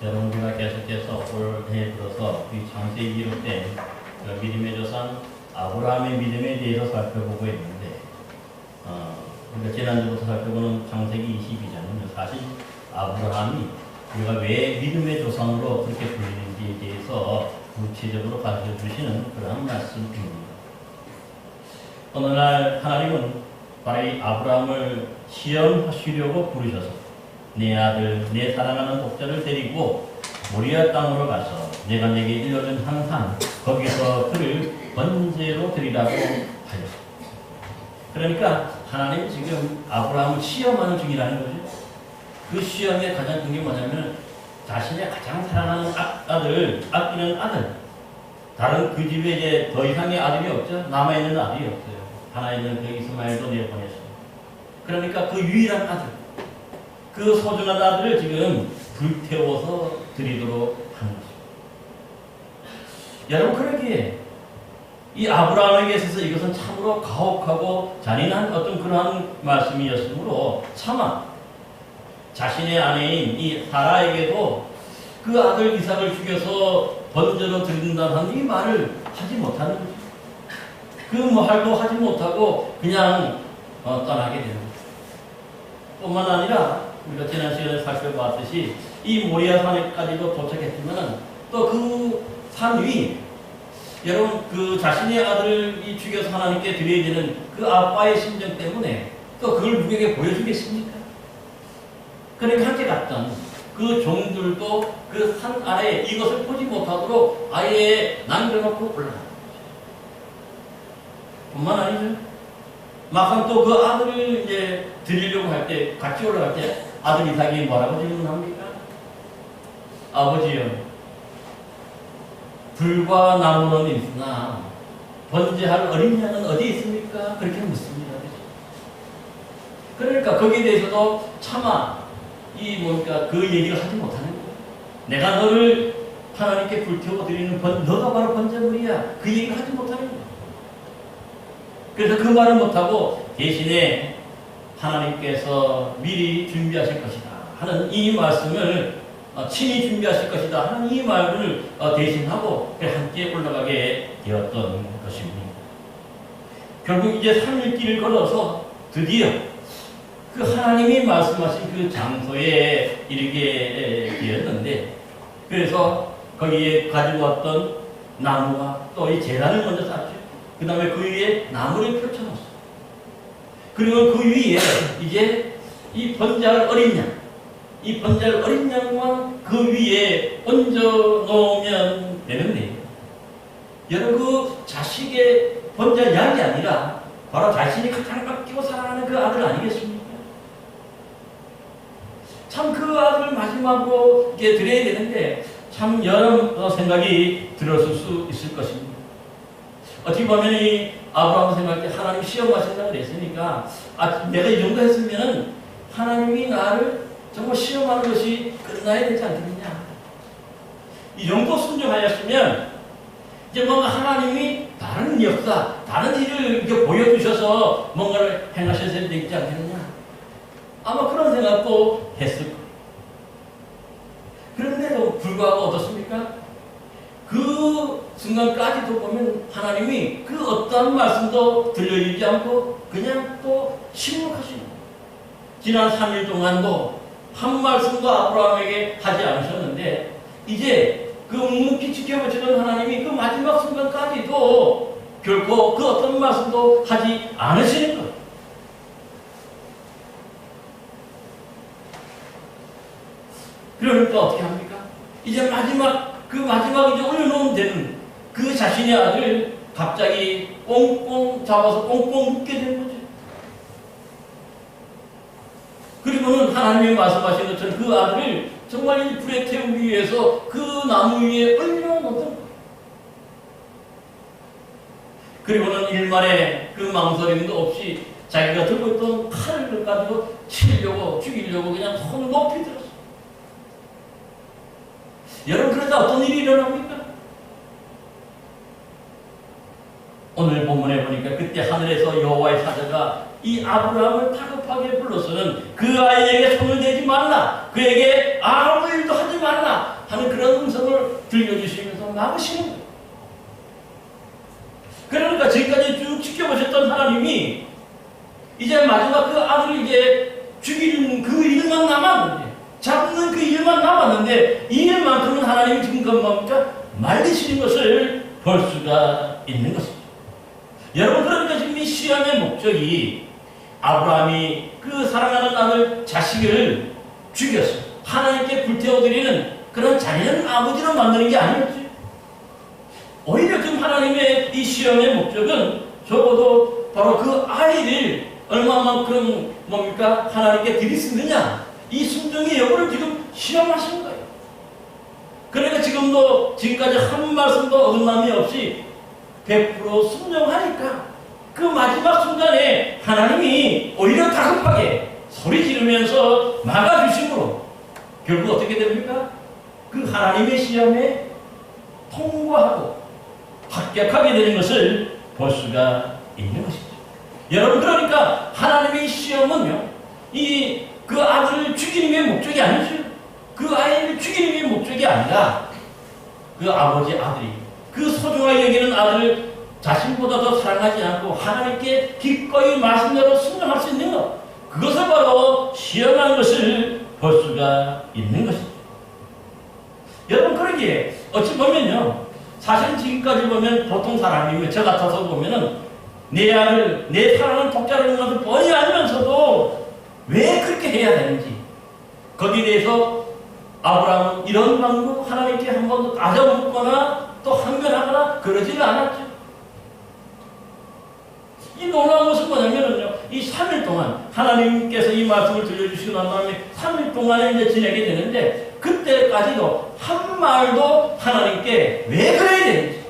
여러분 우리가 계속해서 올해 들어서 이 창세기 기록된 믿음의 조상 아브라함의 믿음에 대해서 살펴보고 있는데 우리가 지난주부터 살펴보는 창세기 22장은 사실 아브라함이 우리가 왜 믿음의 조상으로 그렇게 불리는지에 대해서 구체적으로 가르쳐 주시는 그런 말씀입니다. 어느 날 하나님은 바로 이 아브라함을 시험하시려고 부르셔서 내 아들, 내 사랑하는 독자를 데리고 모리아 땅으로 가서 내가 내게 일러준 한 산, 거기서 그를 번제로 드리라고 하였습니다. 그러니까 하나님이 지금 아브라함을 시험하는 중이라는 거죠. 그 시험의 가장 큰 게 뭐냐면 자신의 가장 사랑하는 아들, 아끼는 아들, 다른 그 집에 이제 더 이상의 아들이 없죠. 남아있는 아들이 없어요. 하나 있는 그 이스마엘도 내보냈어요. 그러니까 그 유일한 아들, 그 소중한 아들을 지금 불태워서 드리도록 하는 것입니다. 여러분, 그러기에 이 아브라함에게 있어서 이것은 참으로 가혹하고 잔인한 어떤 그러한 말씀이었으므로 차마 자신의 아내인 이 사라에게도 그 아들 이삭을 죽여서 번제로 드린다는 이 말을 하지 못하는 거죠. 그 말도 하지 못하고 그냥 떠나게 되는 거죠. 뿐만 아니라 우리가 지난 시간에 살펴봤듯이 이 모리아 산에까지도 도착했지만 또 그 산 위, 여러분 그 자신의 아들을 죽여서 하나님께 드려야 되는 그 아빠의 심정 때문에 또 그걸 누구에게 보여주겠습니까? 그러니까 함께 갔던 그 종들도 그 산 아래에 이것을 보지 못하도록 아예 남겨놓고 올라갑니다. 뿐만 아니죠. 막상 또 그 아들을 이제 드리려고 할 때, 같이 올라갈 때 아들 이삭이 뭐라고 질문합니까? 아버지요, 불과 나무는 있으나 번제할 어린 양은 어디 있습니까? 그렇게 묻습니다. 그러니까 거기에 대해서도 차마 그 얘기를 하지 못하는 거예요. 내가 너를 하나님께 불태워 드리는 너가 바로 번제물이야. 그 얘기를 하지 못하는 거예요. 그래서 그 말을 못하고 대신에 하나님께서 미리 준비하실 것이다 하는 이 말씀을 친히 준비하실 것이다 하는 이 말을 대신하고 함께 올라가게 되었던 것입니다. 결국 이제 3일 길을 걸어서 드디어 그 하나님이 말씀하신 그 장소에 이르게 되었는데, 그래서 거기에 가지고 왔던 나무와 또 이 제단을 먼저 쌓죠. 그 다음에 그 위에 나무를 펼쳐놨어요. 그리고 그 위에 이제 이 번제할 어린 양, 이 번제할 어린 양과 그 위에 얹어 놓으면 되는데, 여러분 그 자식의 번제할 양이 아니라 바로 자신이 가장 아끼고 사랑하는 그 아들 아니겠습니까? 참 그 아들을 마지막으로 이렇게 드려야 되는데 참 여러 생각이 들었을 수 있을 것입니다. 어떻게 보면 이 아브라함 생각할 때 하나님 시험하신다고 그랬으니까 내가 이 정도 했으면 하나님이 나를 정말 시험하는 것이 끝나야 되지 않겠느냐. 이 정도 순종하였으면 이제 뭔가 하나님이 다른 역사, 다른 일을 이렇게 보여주셔서 뭔가를 행하셔야 되지 않겠느냐. 아마 그런 생각도 했을 거예요. 그런데도 불구하고 어떻습니까? 그 순간까지도 보면 하나님이 그 어떠한 말씀도 들려주지 않고 그냥 또 침묵하시는 거예요. 지난 3일 동안도 한 말씀도 아브라함에게 하지 않으셨는데 이제 그 묵묵히 지켜보시는 하나님이 그 마지막 순간까지도 결코 그 어떤 말씀도 하지 않으시는 거예요. 그러니까 어떻게 합니까? 이제 마지막 이제 올려놓으면 되는 그 자신의 아들을 갑자기 꽁꽁 잡아서 꽁꽁 묶게 된 거죠. 그리고는 하나님이 말씀하신 것처럼 그 아들을 정말 이 불에 태우기 위해서 그 나무 위에 올려놓던 거예요. 그리고는 일말에 그 망설임도 없이 자기가 들고 있던 칼을 가지고 치려고 죽이려고 그냥 손을 높이 들었어요. 여러분, 그러다 어떤 일이 일어납니까? 오늘 본문에 보니까 그때 하늘에서 여호와의 사자가 이 아브라함을 다급하게 불러서는 그 아이에게 손을 대지 말라, 그에게 아무 일도 하지 말라, 막으시는 거예요. 그러니까 지금까지 쭉 지켜보셨던 하나님이 이제 마지막 그 아들을 이제 죽이는 그 일만 남았는데, 잡는 그 일만 남았는데, 이 일만큼은 하나님이 지금 뭡니까? 말리시는 것을 볼 수가 있는 것입니다. 여러분, 그러니까 지금 이 시험의 목적이 아브라함이 그 사랑하는 아들 자식을 죽여서 하나님께 불태워드리는 그런 잔인한 아버지로 만드는 게 아니었지. 오히려 지금 하나님의 이 시험의 목적은 적어도 바로 그 아이를 얼마만큼 뭡니까? 하나님께 드릴 수 있느냐, 이 순종의 여부를 지금 시험하시는 거예요. 그러니까 지금도 지금까지 한 말씀도 어긋남이 없이 100% 순종하니까 그 마지막 순간에 하나님이 오히려 다급하게 소리 지르면서 막아주심으로 결국 어떻게 됩니까? 그 하나님의 시험에 통과하고 합격하게 되는 것을 볼 수가 있는 것이죠. 여러분, 그러니까 하나님의 시험은요, 그 아들을 죽이는 게 목적이 아니죠. 그 아이를 죽이는 게 목적이 아니라 그 아버지 아들이 그 소중하게 여기는 아들을 자신보다 더 사랑하지 않고 하나님께 기꺼이 말씀대로 순종할 수 있는 것, 그것을 바로 시험하는 것을 볼 수가 있는 것이죠. 여러분, 그러기에 어찌 보면요, 사실 지금까지 보면 보통 사람이면 저 같아서 보면은 내 아들, 내 사랑하는 독자라는 것을 뻔히 알면서도 왜 그렇게 해야 되는지, 거기에 대해서 아브라함은 이런 방법 하나님께 한 번도 따져묻거나 또 항변하거나 그러지는 않았죠. 이 놀라운 것은 뭐냐면요, 이 3일 동안 하나님께서 이 말씀을 들려주시고 난 다음에 3일 동안에 이제 지내게 되는데, 그때까지도 한 말도 하나님께 왜 그래야 되는지,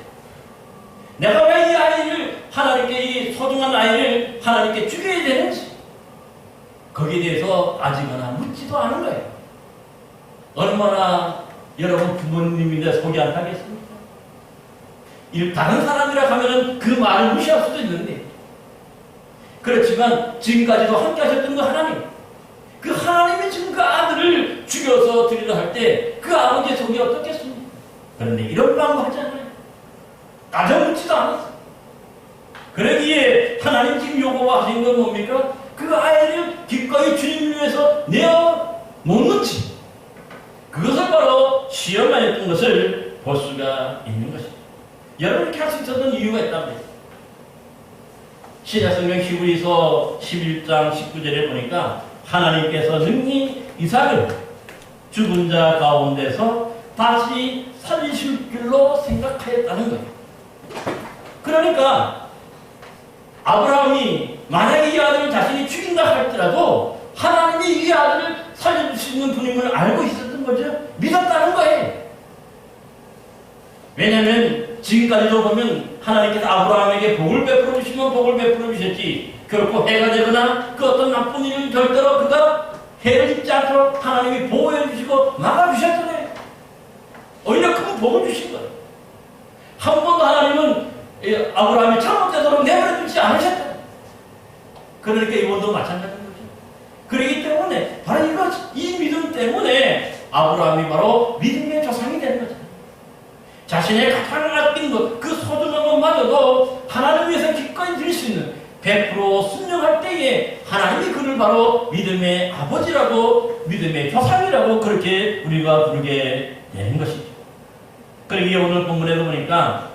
내가 왜 이 아이를 하나님께, 이 소중한 아이를 하나님께 죽여야 되는지, 거기에 대해서 따지거나 묻지도 않은 거예요. 얼마나 여러분 부모님인데 속이 안 타겠습니까? 다른 사람이라 하면은 그 말을 무시할 수도 있는데, 그렇지만 지금까지도 함께 하셨던 그 하나님, 그 하나님이 지금 그 아들을 죽여서 드리려 할 때 그 아버지의 속이 어떻겠습니까? 그런데 이런 방법 하지 않아요. 따져묻지도 않았어요. 그러기에 하나님 지금 요구하신 건 뭡니까? 그 아이를 기꺼이 주님을 위해서 내어 놓는지, 그것을 바로 시험하였던 것을 볼 수가 있는 것입니다. 여러분, 이렇게 할 수 있었던 이유가 있답니다. 신약성경 히브리서 11장 19절에 보니까 하나님께서 능히 이삭을 죽은 자 가운데서 다시 살리실 줄로 생각하였다는 거예요. 그러니까 아브라함이 만약에 이 아들을 자신이 죽인다 할지라도 하나님이 이 아들을 살려줄 수 있는 분임을 알고 있었던 거죠. 믿었다는 거예요. 왜냐하면 지금까지도 보면 하나님께서 아브라함에게 복을 베풀어 주시면 복을 베풀어 주셨지, 결코 해가 되거나 그 어떤 나쁜 일을 절대로 그가 해를 입지 않도록 하나님이 보호해 주시고 막아주셨잖아요. 오히려 큰 복을 주신 거예요. 한 번도 하나님은 아브라함이 잘못되도록 내버려 두지 않으셨다. 그러니까 이번도 마찬가지인 거죠. 그렇기 때문에 바로 이 믿음 때문에 아브라함이 바로 믿음의 조상이 되는 거죠. 자신의 가장 아낀 것, 그 소중한 것마저도 하나님 위해서 기꺼이 드릴 수 있는 100% 순종할 때에 하나님이 그를 바로 믿음의 아버지라고, 믿음의 조상이라고 그렇게 우리가 부르게 되는 것이죠. 그러기에 오늘 본문에도 보니까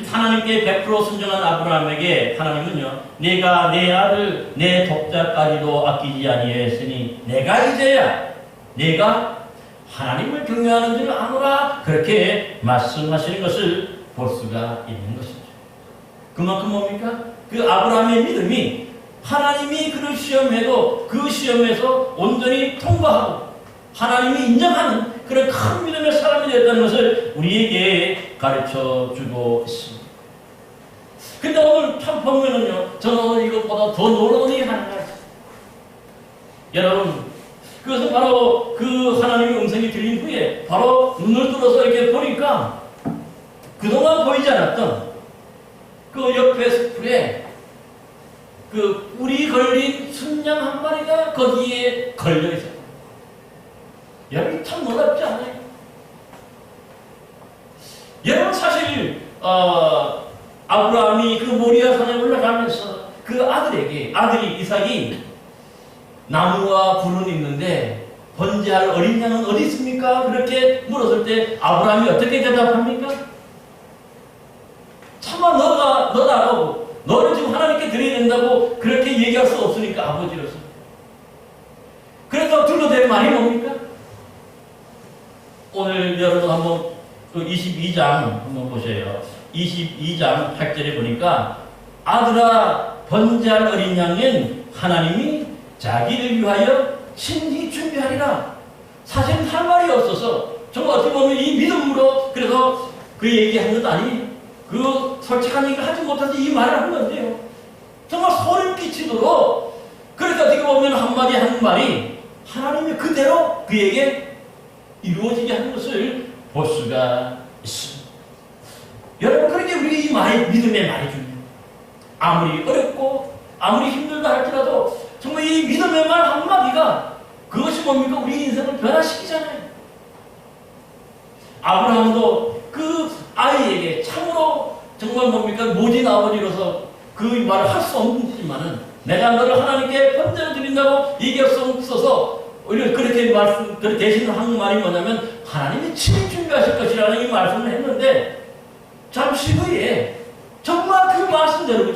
하나님께 100% 순종한 아브라함에게 하나님은요, 내가 내 아들 내 독자까지도 아끼지 아니하였으니 내가 이제야 내가 하나님을 경외하는 줄 아노라, 그렇게 말씀하시는 것을 볼 수가 있는 것이죠. 그만큼 뭡니까? 그 아브라함의 믿음이 하나님이 그를 시험해도 그 시험에서 온전히 통과하고 하나님이 인정하는 그런 큰 믿음의 사람이 됐다는 것을 우리에게 가르쳐 주고 있습니다. 근데 오늘 참 보면은요, 저는 이것보다 더 놀라운 일이 하나가 있어요. 여러분, 그것은 바로 그 하나님의 음성이 들린 후에 바로 눈을 뚫어서 이렇게 보니까 그동안 보이지 않았던 그 옆에 숲에 그 뿔이 걸린 순양 한 마리가 거기에 걸려 있어요. 여러분, 참 놀랍지 않아요? 여러분 사실 아브라함이 그 모리아 산에 올라가면서 그 아들이 이삭이 나무와 불은 있는데 번제할 어린 양은 어디 있습니까? 그렇게 물었을 때 아브라함이 어떻게 대답합니까? 차마 너다라고 너를 지금 하나님께 드려야 된다고 그렇게 얘기할 수 없으니까 아버지로서. 그래서 둘러댈 말이 뭡니까? 오늘 여러분 한번 그 22장 한번 보세요. 22장 8절에 보니까 아들아 번제할 어린 양은 하나님이 자기를 위하여 친히 준비하리라. 사실은 할 말이 없어서 정말 어떻게 보면 이 믿음으로 그래서 그 얘기한 것 아니에요. 그 솔직한 얘기를 하지 못해서 이 말을 한 건데요. 정말 소름 끼치도록 그래서 어떻게 보면 한마디 하는 말이 하나님이 그대로 그에게 이루어지게 하는 것을 볼 수가 있습니다. 여러분 그렇게 우리 이 말이 믿음의 말이 중요해요. 아무리 어렵고 아무리 힘들다 할지라도 정말 이 믿음의 말 한마디가 그것이 뭡니까? 우리 인생을 변화시키잖아요. 아브라함도 그 아이에게 참으로 정말 뭡니까? 모진 아버지로서 그 말을 할 수 없지만은 내가 너를 하나님께 번제로 드린다고 얘기할 수 없어서 오히려 그렇게 대신을 한 말이 뭐냐면 하나님이 친히 준비하실 것이라는 이 말씀을 했는데 잠시 후에 정말 그 말씀대로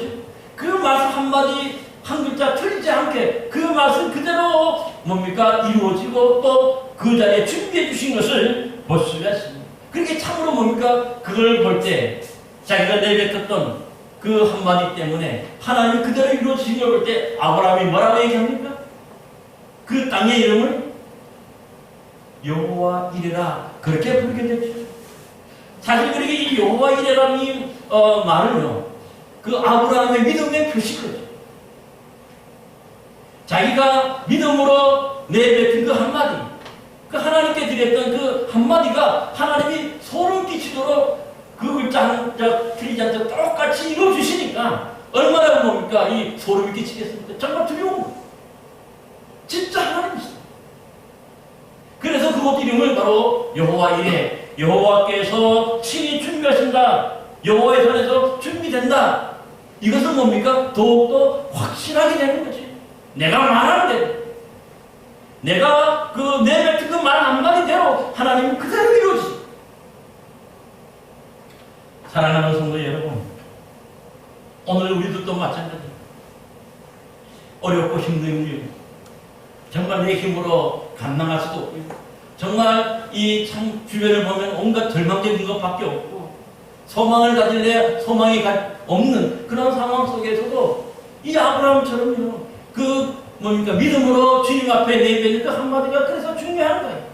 그 말씀 한마디 한 글자 틀리지 않게 그 말씀 그대로 뭡니까? 이루어지고 또 그 자리에 준비해 주신 것을 볼 수가 있습니다. 그렇게 참으로 뭡니까? 그걸 볼 때 자기가 내뱉었던 그 한마디 때문에 하나님이 그대로 이루어지신 걸 볼 때 아브라함이 뭐라고 얘기합니까? 그 땅의 이름을 여호와 이레라 그렇게 부르게 됐죠. 사실 그렇게 이 여호와 이레라는 이 말은요 그 아브라함의 믿음의 표시거든요. 자기가 믿음으로 내뱉은 그 한마디, 그 하나님께 드렸던 그 한마디가 하나님이 소름 끼치도록 그 글자 한 자 틀리지 않도록 똑같이 이루어주시니까 얼마나 뭡니까? 이 소름이 끼치겠습니까? 정말 두려운 거예요. 진짜 하나님이시다. 그래서 그곳 이름을 바로 여호와 이레, 여호와께서 친히 준비하신다. 여호와의 손에서 준비된다. 이것은 뭡니까? 더욱더 확실하게 되는 거지. 내가 말하는 대로, 내가 그 내뱉은 그 말 한마디대로 하나님은 그대로 이루어지지. 사랑하는 성도 여러분, 오늘 우리들도 마찬가지입니다. 어렵고 힘든 일, 정말 내 힘으로 감당할 수도 없고, 정말 이 참 주변을 보면 온갖 절망적인 것밖에 없고, 소망을 가질래 소망이 없는 그런 상황 속에서도 이 아브라함처럼요, 그 뭡니까 믿음으로 주님 앞에 내뱉는 그 한마디가 그래서 중요한 거예요.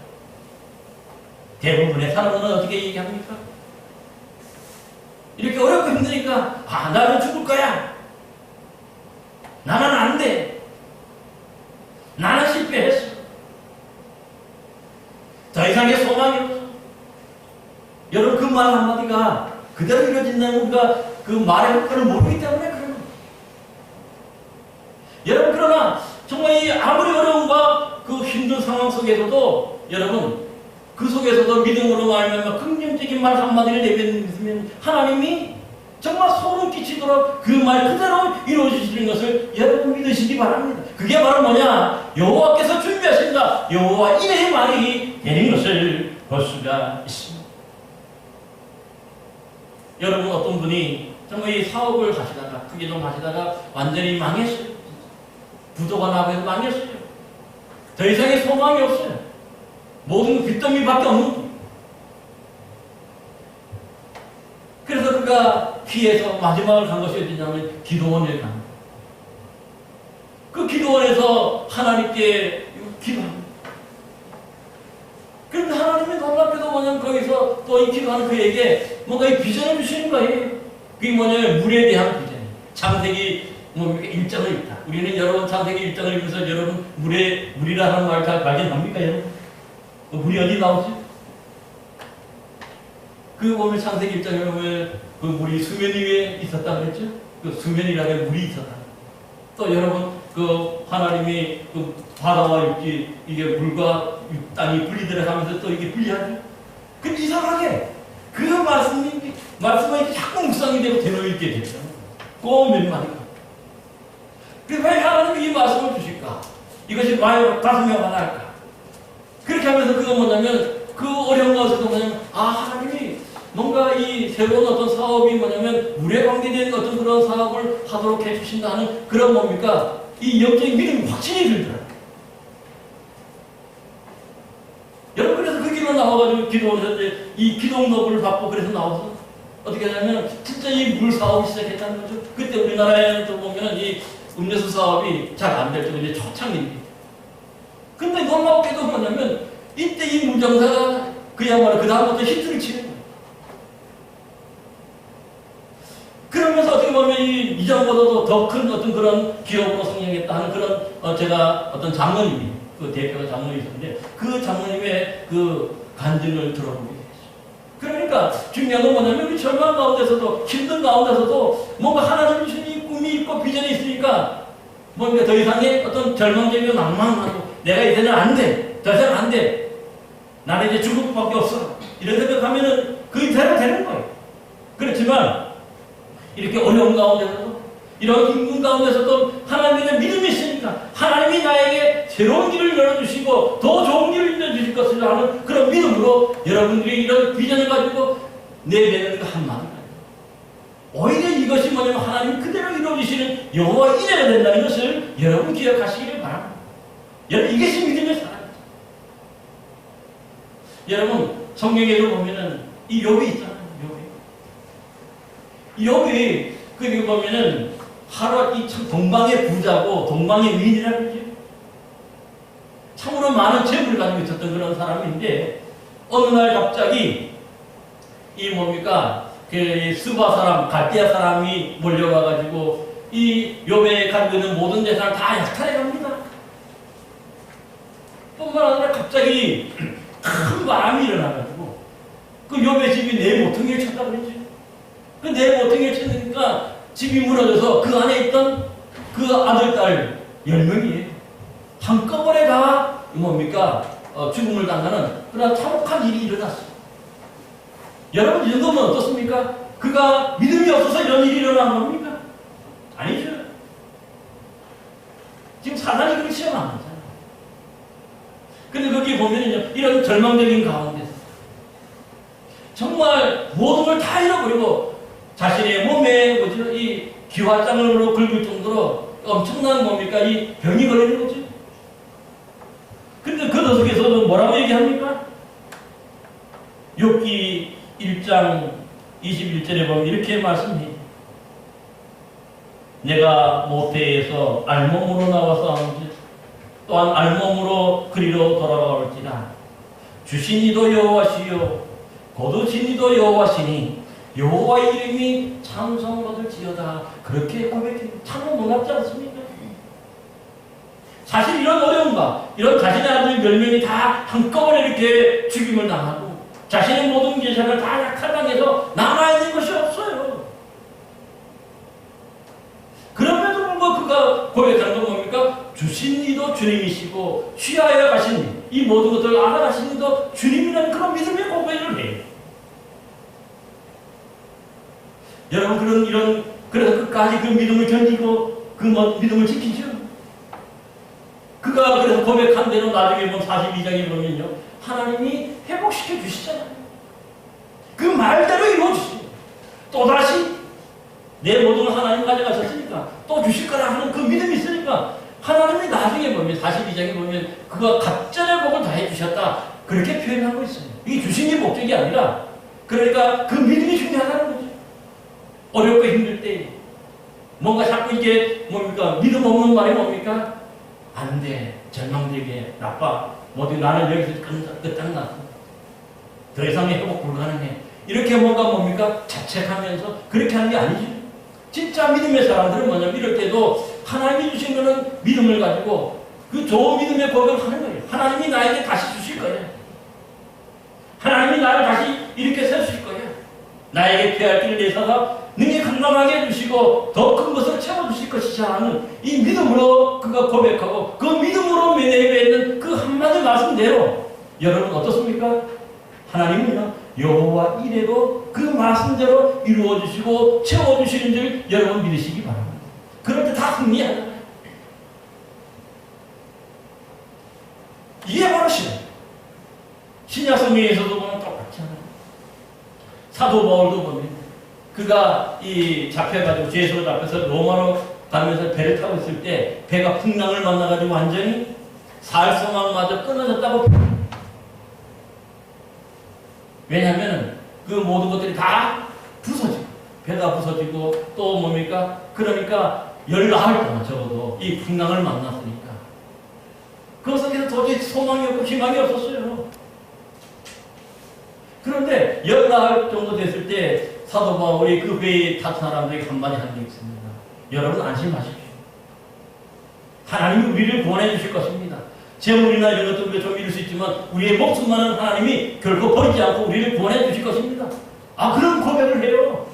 대부분의 사람은 어떻게 얘기합니까? 이렇게 어렵고 힘드니까 나는 죽을 거야. 나는 안 돼. 나는 실패했어. 더 이상의 소망이 없어. 여러분 그 말 한마디가 그대로 이루어진다는 우리가 그 말의 효과를 모르기 때문에 그런 거예요. 여러분 그러나 정말 이 아무리 어려움과 그 힘든 상황 속에서도 여러분 그 속에서도 믿음으로 말하면 긍정적인 말 한마디를 내뱉으면 하나님이 정말 소름 끼치도록 그 말 그대로 이루어주시는 것을 여러분 믿으시기 바랍니다. 그게 바로 뭐냐? 여호와께서 준비하신다. 여호와 이레의 말이 되는 것을 볼 수가 있습니다. 여러분 어떤 분이 정말 이 사업을 하시다가 크게 좀 하시다가 완전히 망했어요. 부도가 나고 해서 망했어요. 더 이상의 소망이 없어요. 모든 빚더미밖에 없는 거예요. 그래서 그가 피해서 마지막을 간 것이 어디냐면 기도원에 간 거예요. 그 기도원에서 하나님께 기도합니다. 그런데 하나님이 놀랍게도 뭐냐면 거기서 또 이 기도하는 그에게 뭔가 이 비전을 주시는 거예요. 그게 뭐냐면 물에 대한 비전. 창세기 뭡니까? 1장을 읽다. 우리는 여러분 창세기 1장을 읽으면서 여러분 물이라는 말 잘 발견합니까 여러분? 그 물이 어디 나오지? 그 보면 창세기 1장에 보면 그 물이 수면 위에 있었다 그랬죠? 그 수면이라는 물이 있었다. 또 여러분 그 하나님이 그 바다와 육지 이게 물과 땅이 분리되어 가면서 또 이게 분리하죠. 근데 이상하게 그 말씀이 자꾸 묵상이 되고 되뇌이게 되잖아요. 그 몇 마디가. 그래서 왜 하나님이 이 말씀을 주실까? 이것이 과연 가슴에 와닿을까? 그렇게 하면서 그거 뭐냐면, 그 어려운 가운데서 뭐냐면, 하나님이 뭔가 이 새로운 어떤 사업이 뭐냐면, 물에 관계된 어떤 그런 사업을 하도록 해주신다는 그런 뭡니까? 이 영적인 믿음이 확신이 들더라고요. 여러분, 그래서 그 길로 나와가지고 기도를 했는데, 이 기도응답을 받고 그래서 나와서 어떻게 하냐면, 진짜 이 물 사업이 시작했다는 거죠. 그때 우리나라에도 보면은 이 음료수 사업이 잘 안 될 때 이제 초창기입니다. 근데 놀랍게도 뭐냐면, 이때 이 무정사가 그야말로 그 다음부터 히트를 치는 거예요. 그러면서 어떻게 보면 이전보다도 더 큰 어떤 그런 기업으로 성장했다 하는 그런 제가 어떤 장로님이 그 대표가 장로님이 있었는데 그 장로님의 그 간증을 들어보게 됐어요. 그러니까 중요한 건 뭐냐면 우리 절망 가운데서도 힘든 가운데서도 뭔가 하나님이 주신 꿈이 있고 비전이 있으니까 뭔가 더 이상의 어떤 절망적이고 낭만하고 내가 이제는 안 돼. 더 이상 안 돼. 나는 이제 죽을 수밖에 없어. 이런 생각하면은 그 대로 되는 거예요. 그렇지만 이렇게 어려운 가운데서도 이런 힘든 가운데서도 하나님의 믿음이 있으니까 하나님이 나에게 새로운 길을 열어주시고 더 좋은 길을 열어주실 것을 하는 그런 믿음으로 여러분들이 이런 비전을 가지고 내뱉는 그 한마디가 오히려 이것이 뭐냐면 하나님 그대로 이루어주시는 여호와 이래가 된다는 것을 여러분 기억하시기를 바랍니다. 여러분 이것이 믿음의 사랑입니다. 여러분 성경에도 보면은 이 욥이 있잖아요. 욥이 그게 보면은 하루 이 참 동방의 부자고 동방의 위인이라고 그러죠. 참으로 많은 재물을 가지고 있었던 그런 사람인데 어느 날 갑자기 이 뭡니까 그 스바 사람 갈대아 사람이 몰려와가지고 이 욥에 가지고 있는 모든 재산을 다 약탈해 갑니다. 뿐만 아니라 갑자기 큰 바람이 일어나가지고 그 욥의 집이 네 모퉁이를 쳤다 그랬죠. 그 네 모퉁이를 쳤으니까 집이 무너져서 그 안에 있던 그 아들, 딸 10명이 한꺼번에 다 뭡니까 죽음을 당하는 그런 참혹한 일이 일어났어요. 여러분 이 정도면 어떻습니까? 그가 믿음이 없어서 이런 일이 일어난 겁니까? 아니죠. 지금 사단이 그렇게 시험한 거잖아요. 근데 거기 보면은요, 이런 절망적인 가운데서 정말 모든 걸 다 잃어버리고 자신의 몸에 뭐죠? 이 기화장으로 긁을 정도로 엄청난 뭡니까? 이 병이 걸리는 거죠. 근데 그 녀석에서는 뭐라고 얘기합니까? 욥기 1장 21절에 보면 이렇게 말씀해요. 내가 모태에서 알몸으로 나와서 또한 알몸으로 그리로 돌아올지라 주신 이도 여호와시요 거두신 이도 여호와시니 여호와의 이름이 찬송받을지어다. 그렇게 고백해요. 참 놀랍지 않습니까? 사실 이런 어려움과 이런 자신의 아들 10명이 다 한꺼번에 이렇게 죽임을 당하고 자신의 모든 재산을 다 약탈당해서 남아있는 것이 없어요. 그럼에도 불구하고 그가 고백하는 건 뭡니까? 주신 이도 주님이시고 취하여 가신 이 모든 것들을 알아가신 이도 주님이라는 그런 믿음의 고백을 해요. 여러분 그래서 끝까지 그 믿음을 견디고 그 믿음을 지키죠. 그가 그래서 고백한 대로 나중에 보면 42장에 보면요 하나님이 회복시켜 주시잖아요. 그 말대로 이루어주시죠. 또다시 내 모든 걸 하나님 가져가셨으니까 또 주실 거라 하는 그 믿음이 있으니까 하나님이 나중에 보면 42장에 보면 그가 갑절의 복을 다 해주셨다 그렇게 표현하고 있어요. 이게 주신 게 목적이 아니라 그러니까 그 믿음이 중요하다는 거죠. 어렵고 힘들 때 뭔가 자꾸 이게 뭡니까 믿음 없는 말이 뭡니까 안 돼 절망되게 나빠 모두 나는 여기서 끝장났어 더 이상의 회복 불가능해 이렇게 뭔가 뭡니까 자책하면서 그렇게 하는 게 아니죠. 진짜 믿음의 사람들은 뭐냐면 이럴 때도 하나님이 주신 거는 믿음을 가지고 그 좋은 믿음의 고백을 하는 거예요. 하나님이 나에게 다시 주실 거예요. 하나님이 나를 다시 이렇게 세우실 거예요. 나에게 피할 길을 내셔서 능히 건강하게 해주시고 더 큰 것을 채워주실 것이자 하는 이 믿음으로 그가 고백하고 그 믿음으로 내뱉는 그 한마디 말씀대로 여러분 어떻습니까? 하나님은요 여호와 이래로 그 말씀대로 이루어주시고 채워주시는 줄 여러분 믿으시기 바랍니다. 그럴 때 다 승리하잖아요. 이게 바로 신약 성경에서도 보면 똑같잖아요. 사도 바울도 보면 그가 이 잡혀가지고 죄수로 잡혀서 로마로 가면서 배를 타고 있을 때 배가 풍랑을 만나가지고 완전히 사할성망마저 끊어졌다고. 왜냐하면 그 모든 것들이 다 부서지고 배가 부서지고 또 뭡니까? 그러니까 14일 동안 적어도 이 풍랑을 만났으니까 그 속에서 도저히 소망이 없고 희망이 없었어요. 그런데 14일 정도 됐을 때 사도 바울이 그 배에 탔던 사람들에게 한마디 한 게 있습니다. 여러분 안심하십시오. 하나님이 우리를 구원해 주실 것입니다. 재물이나 이런 것도 우리가 좀 잃을 수 있지만 우리의 목숨만은 하나님이 결코 버리지 않고 우리를 구원해 주실 것입니다. 그런 고백을 해요.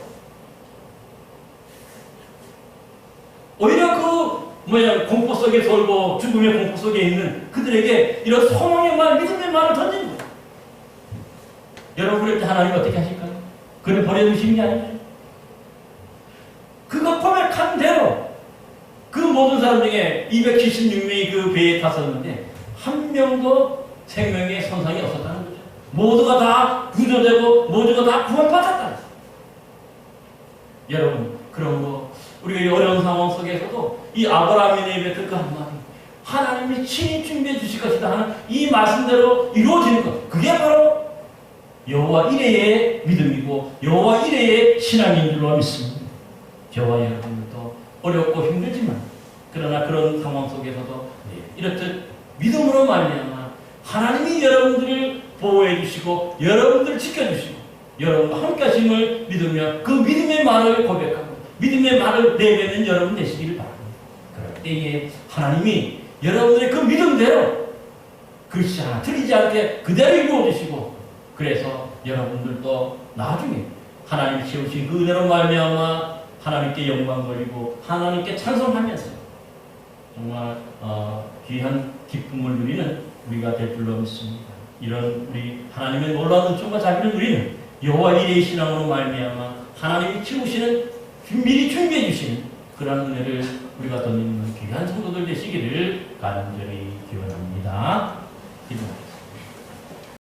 오히려 공포 속에 돌고 죽음의 공포 속에 있는 그들에게 이런 소망의 말, 믿음의 말을 던진 거예요. 여러분 그럴 때 하나님 어떻게 하실까요? 그를 버려두시는 게 아니죠. 그거 고백한 대로 그 모든 사람 중에 276명이 그 배에 탔었는데 한 명도 생명의 손상이 없었다는 거죠. 모두가 다 구조되고 모두가 다 구원받았다는 거죠. 여러분 그런 거 우리가 이 어려운 상황 속에서도 이 아브라함이 내뱉은 그 한마디 하나님이 친히 준비해 주실 것이다 하는 이 말씀대로 이루어지는 것, 그게 바로 여호와 이레의 믿음이고 여호와 이레의 신앙인 줄로 믿습니다. 저와 여러분들도 어렵고 힘들지만 그러나 그런 상황 속에서도 이렇듯 믿음으로 말미암아 하나님이 여러분들을 보호해 주시고 여러분들을 지켜주시고 여러분과 함께 하심을 믿으며 그 믿음의 말을 고백하고 믿음의 말을 내뱉는 여러분 되시기를 바랍니다. 그럴 때에 하나님이 여러분들의 그 믿음대로 글씨 하나 틀리지 않게 그대로 이루어주시고 그래서 여러분들도 나중에 하나님이 채우신 그 은혜로 말미암아 하나님께 영광 돌리고 하나님께 찬송하면서 정말 귀한 기쁨을 누리는 우리가 될 줄로 믿습니다. 이런 우리 하나님의 놀라운 은총과 자비를 누리는 여호와 이레의 신앙으로 말미암아 하나님이 채우시는 미리 준비해 주시는 그런 은혜를 우리가 덧입는 귀한 성도들 되시기를 간절히 기원합니다. 기도합니다.